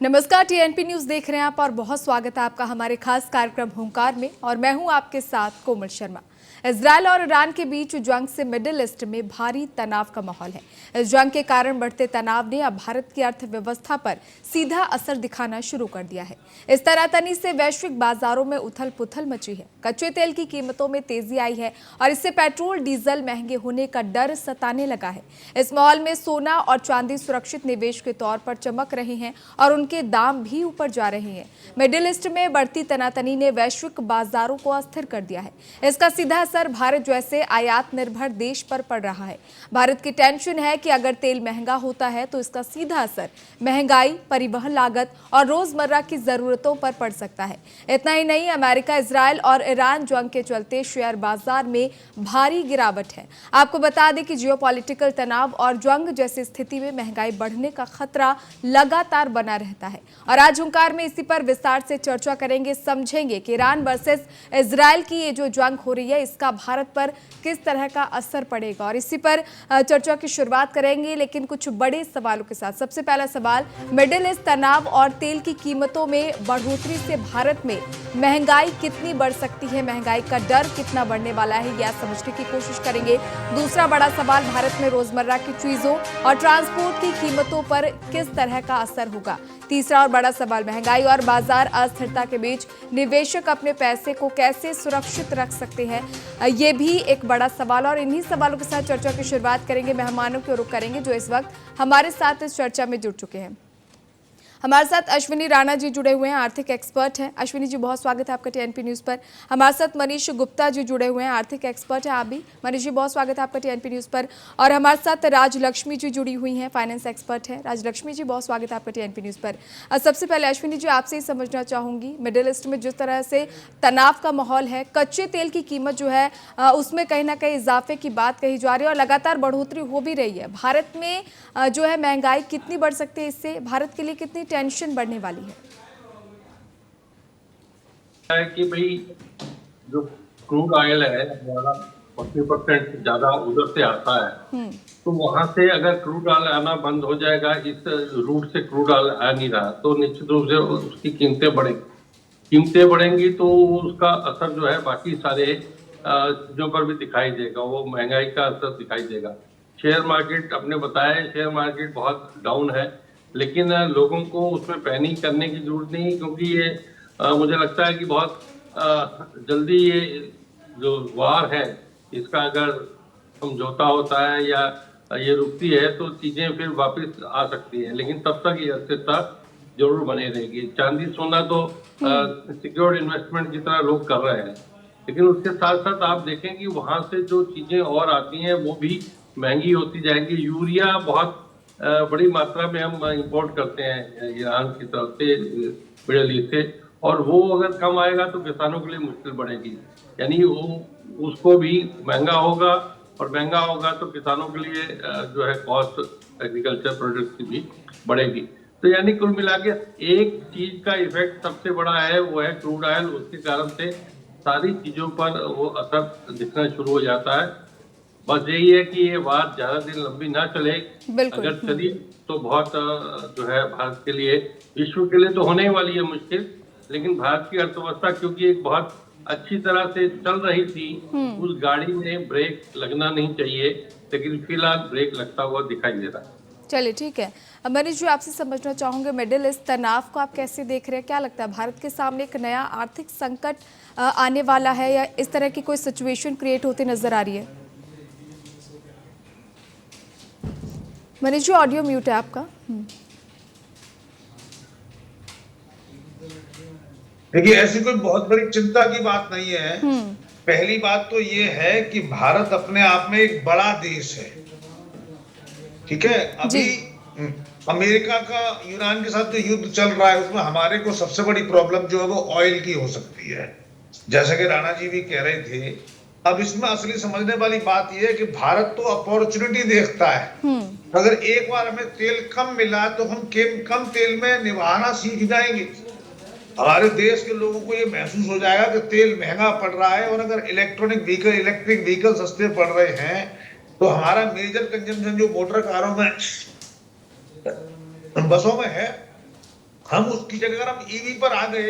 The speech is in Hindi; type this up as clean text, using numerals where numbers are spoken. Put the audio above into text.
नमस्कार, टीएनपी न्यूज देख रहे हैं आप और बहुत स्वागत है आपका हमारे खास कार्यक्रम हुंकार में। और मैं हूं आपके साथ कोमल शर्मा। इजरायल और ईरान के बीच जंग से मिडिल ईस्ट में भारी तनाव का माहौल है। इस जंग के कारण बढ़ते तनाव ने अब भारत की अर्थव्यवस्था पर सीधा असर दिखाना शुरू कर दिया है। इस तनातनी से वैश्विक बाजारों में उथल पुथल मची है। कच्चे तेल की कीमतों में तेजी आई है और इससे पेट्रोल डीजल महंगे होने का डर सताने लगा है। इस माहौल में सोना और चांदी सुरक्षित निवेश के तौर पर चमक रहे हैं और उनके दाम भी ऊपर जा रहे हैं। मिडिल ईस्ट में बढ़ती तनातनी ने वैश्विक बाजारों को अस्थिर कर दिया है। इसका सीधा असर भारत जैसे आयात निर्भर देश पर पड़ रहा है। भारत की टेंशन है कि अगर तेल महंगा होता है तो इसका सीधा असर महंगाई, परिवहन लागत और रोजमर्रा की जरूरतों पर पड़ सकता है। इतना ही नहीं, अमेरिका, इजरायल और ईरान जंग के चलते शेयर बाजार में भारी गिरावट है। आपको बता दें कि जियोपॉलिटिकल तनाव और जंग जैसी स्थिति में महंगाई बढ़ने का खतरा लगातार बना रहता है। और आज हुंकार में इसी पर विस्तार से चर्चा करेंगे, समझेंगे कि ईरान वर्सेस इजरायल की ये जो जंग हो रही है इसका भारत पर किस तरह का असर पड़ेगा। और इसी पर चर्चा की शुरुआत करेंगे, लेकिन कुछ बड़े सवालों के साथ। सबसे पहला सवाल, मिडिल ईस्ट तनाव और तेल की कीमतों में बढ़ोतरी से भारत में महंगाई कितनी बढ़ सकती है, महंगाई का डर कितना बढ़ने वाला है, यह समझने की कोशिश करेंगे। दूसरा बड़ा सवाल, भारत में रोजमर्रा की चीजों और ट्रांसपोर्ट की कीमतों पर किस तरह का असर होगा। तीसरा और बड़ा सवाल, महंगाई और बाजार अस्थिरता के बीच निवेशक अपने पैसे को कैसे सुरक्षित रख सकते हैं, ये भी एक बड़ा सवाल। और इन्हीं सवालों के साथ चर्चा की शुरुआत करेंगे, मेहमानों को रुख करेंगे जो इस वक्त हमारे साथ इस चर्चा में जुड़ चुके हैं। हमारे साथ अश्विनी राणा जी जुड़े हुए हैं, आर्थिक एक्सपर्ट हैं। अश्विनी जी, बहुत स्वागत है आपका टीएनपी न्यूज़ पर। हमारे साथ मनीष गुप्ता जी जुड़े हुए हैं, आर्थिक एक्सपर्ट हैं आप भी। मनीष जी, बहुत स्वागत है आपका टीएनपी न्यूज़ पर। और हमारे साथ राजलक्ष्मी जी जुड़ी हुई हैं, फाइनेंस एक्सपर्ट हैं। राजलक्ष्मी जी, बहुत स्वागत है आपका टीएनपी न्यूज़ पर। सबसे पहले अश्विनी जी, आपसे ही समझना चाहूँगी, मिडिल ईस्ट में जिस तरह से तनाव का माहौल है, कच्चे तेल की कीमत जो है उसमें कहीं ना कहीं इजाफे की बात कही जा रही है और लगातार बढ़ोतरी हो भी रही है। भारत में जो है महंगाई कितनी बढ़ सकती है, इससे भारत के लिए कितनी टेंशन बढ़ने वाली है कि भाई जो क्रूड ऑयल है हमारा 40% ज्यादा उधर से आता है, तो वहां से अगर क्रूड ऑयल आना बंद हो जाएगा, इस रूट से क्रूड ऑयल आ नहीं रहा, तो निश्चित रूप से उसकी कीमतें बढ़ेंगी तो उसका असर जो है बाकी सारे चीजों पर भी दिखाई देगा, वो महंगाई का असर दिखाई देगा। शेयर मार्केट, आपने बताया शेयर मार्केट बहुत डाउन है, लेकिन लोगों को उसमें पैनिक करने की जरूरत नहीं, क्योंकि ये मुझे लगता है कि बहुत जल्दी ये जो वार है इसका अगर समझौता होता है या ये रुकती है तो चीजें फिर वापस आ सकती हैं, लेकिन तब तक ये अस्थिरता जरूर बनी रहेगी। चांदी सोना तो सिक्योर्ड इन्वेस्टमेंट की तरह लोग कर रहे हैं, लेकिन उसके साथ साथ आप देखें कि वहां से जो चीजें और आती हैं वो भी महंगी होती जाएंगी। यूरिया बहुत बड़ी मात्रा में हम इंपोर्ट करते हैं ईरान की तरफ से, मिडिल ईस्ट से, और वो अगर कम आएगा तो किसानों के लिए मुश्किल बढ़ेगी। यानी वो उसको भी महंगा होगा, और महंगा होगा तो किसानों के लिए जो है कॉस्ट एग्रीकल्चर प्रोडक्ट्स की भी बढ़ेगी। तो यानी कुल मिला के एक चीज का इफेक्ट सबसे बड़ा है, वो है क्रूड ऑयल। उसके कारण से सारी चीजों पर वो असर दिखना शुरू हो जाता है। बस यही है कि ये बात ज्यादा दिन लंबी ना चले, अगर चली तो बहुत जो है भारत के लिए, विश्व के लिए तो होने ही वाली है मुश्किल, लेकिन भारत की अर्थव्यवस्था क्योंकि एक बहुत अच्छी तरह से चल रही थी, उस गाड़ी में ब्रेक लगना नहीं चाहिए, लेकिन फिलहाल ब्रेक लगता हुआ दिखाई दे रहा है। चलिए, ठीक है। मनीष जी, आपसे समझना चाहूंगे, मिडिल ईस्ट तनाव को आप कैसे देख रहे हैं? क्या लगता है भारत के सामने एक नया आर्थिक संकट आने वाला है या इस तरह की कोई सिचुएशन क्रिएट होती नजर आ रही है? मनीष जी, ऑडियो म्यूट है आपका। देखिए, ऐसी कोई बहुत बड़ी चिंता की बात नहीं है। पहली बात तो ये है कि भारत अपने आप में एक बड़ा देश है, ठीक है। अभी अमेरिका का ईरान के साथ जो युद्ध चल रहा है उसमें हमारे को सबसे बड़ी प्रॉब्लम जो है वो ऑयल की हो सकती है, जैसा कि राणा जी भी कह रहे थे। अब इसमें असली समझने वाली बात यह है कि भारत तो अपॉर्चुनिटी देखता है। अगर एक बार हमें तेल कम मिला तो हम कम तेल में निभाना सीख जाएंगे। हमारे देश के लोगों को ये महसूस हो जाएगा कि तेल महंगा पड़ रहा है, और अगर इलेक्ट्रिक व्हीकल सस्ते पड़ रहे हैं तो हमारा मेजर कंजम्पशन जो मोटर कारों में, बसों में है, हम उसकी जगह अगर हम ईवी पर आ गए